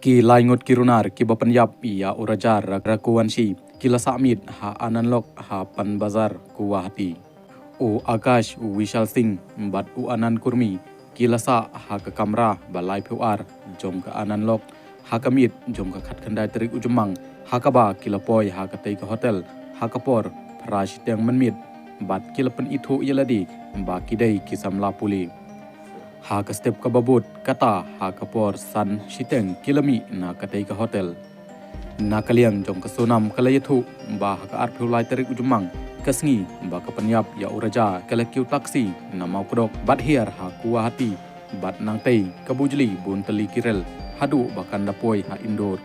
ki laingot kirunar ki bapenyap ya urajar rakuansi kila samit ha ananlok ha pan bazar kuwahati o Akash u Vishal Singh bat u anan kurmi kila sa ha ke kamera balai PR jom ke ananlok ha kamit jom ke khat khandai terik ujumang ha kaba kila poi ha ke tei ke hotel ha kapor prash teng menmit bat kila pen itu yeladi ba kidai kisamla puli ha ka step ka babut kata ha kapor san shiteng kilami na katai ka hotel na kaliang jong ka sonam kalayathu ba ha ka arphulai tarik ujumang kasngi ba ka penyap ya uraja kalakiu taksi na mau kodok bat hiar ha kuwa hati bat nang tei kabujli bun tali kirel hadu bakan lapoi ha indoor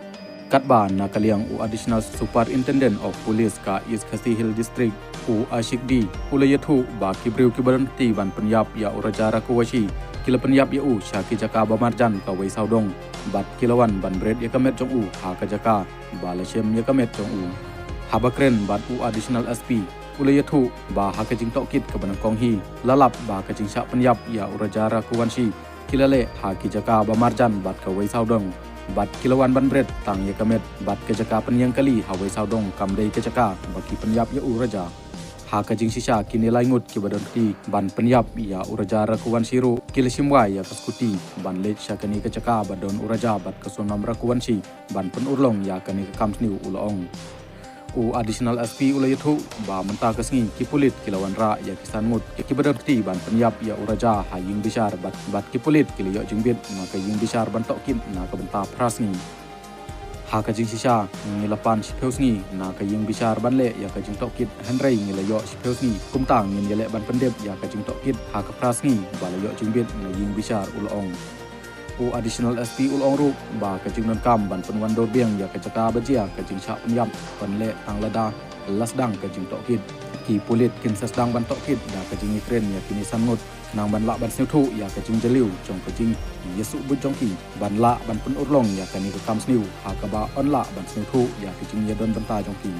katba na kaliang u additional superintendent of police ka East Khasi Hill district u Ashik di ulayathu ba kibriu kibaranti ban penyap ya uraja rakuwashi kila penyap ya u syaki jaka bamarjan ka wei saudong bat kilawan ban bread ya kamet jong u ha ka jaka balasem ya kamet jong u habakren bat u additional SP ulayathu ba ha ka jing tokit ka ban kong hi lalap ba ka jing sya penyap ya urajara kuwanshi kilale ha ki jaka bamarjan bat ka wei saudong bat kilawan ban bread tang ya kamet bat ka jaka penyang kali ha wei saudong kamdei ka jaka baki penyap ya uraja ha ka jing sisa kini laingut ki badonti ban penyap ya uraja rakuan siru kila simwa ya kaskuti ban lech syakani ka caka badon uraja bat kasonam rakuan si ban pen urlong ya kani ka kamsniu ulong u additional SP ulayathu ba menta kasngi ki pulit kilawan ra ya kisan ngut ki badonti ban penyap ya uraja ha ying bisar bat ki pulit kili yo jingbit na ka ying bisar ban tokin na ka benta prasngi ha ka jing sisa ngilapan sipheusngi na ka ying bisar banle ya ka jing tokit henrei ngilayo sipheusngi kumtang ngin yele ban pendep ya ka jing tokit ha ka prasngi balayo jingbit na ying bisar ulong u additional SP ulong ru ba ka jing non kam ban penwan dor biang ya ka jaka bajia ka jing sha penyap panle tang lada lasdang ka jing tokit ki pulit kin sasdang ban tokit ya ka jing ikren ya kini sangut nang ban la ban sneu ya ka jing jeliu jong ka jing yesu bu jong ki ban la ban pen urlong ya ka ni ka kam sneu ha ka ba on la ban sneu ya ka jing ya don banta jong ki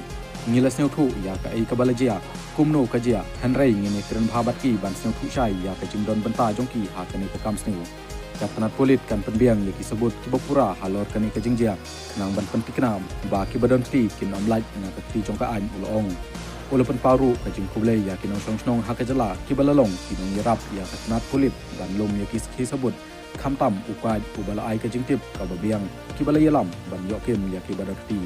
ngila sneu ya ka ai ka balajia kumno ka jia hanrei ngini kren bhabat ki ban sneu shai ya ka jing don banta jong ki ha ka ni ka kam sneu kaptenat polit kan penbiang ya ki sebut ki bapura halor ka ni ka jing jia nang ban pentik nam ba ki badon ti kin om like na ka ti jong ka an ulong Ulapan paru kajing kublay ya kinong song ha kajala kibalalong kinong yarap ya katnat kulit dan lom ya ki sabut kamtam ukaj ubala ay kajing tip kababiang kibalayalam ban yokim ya kibadakti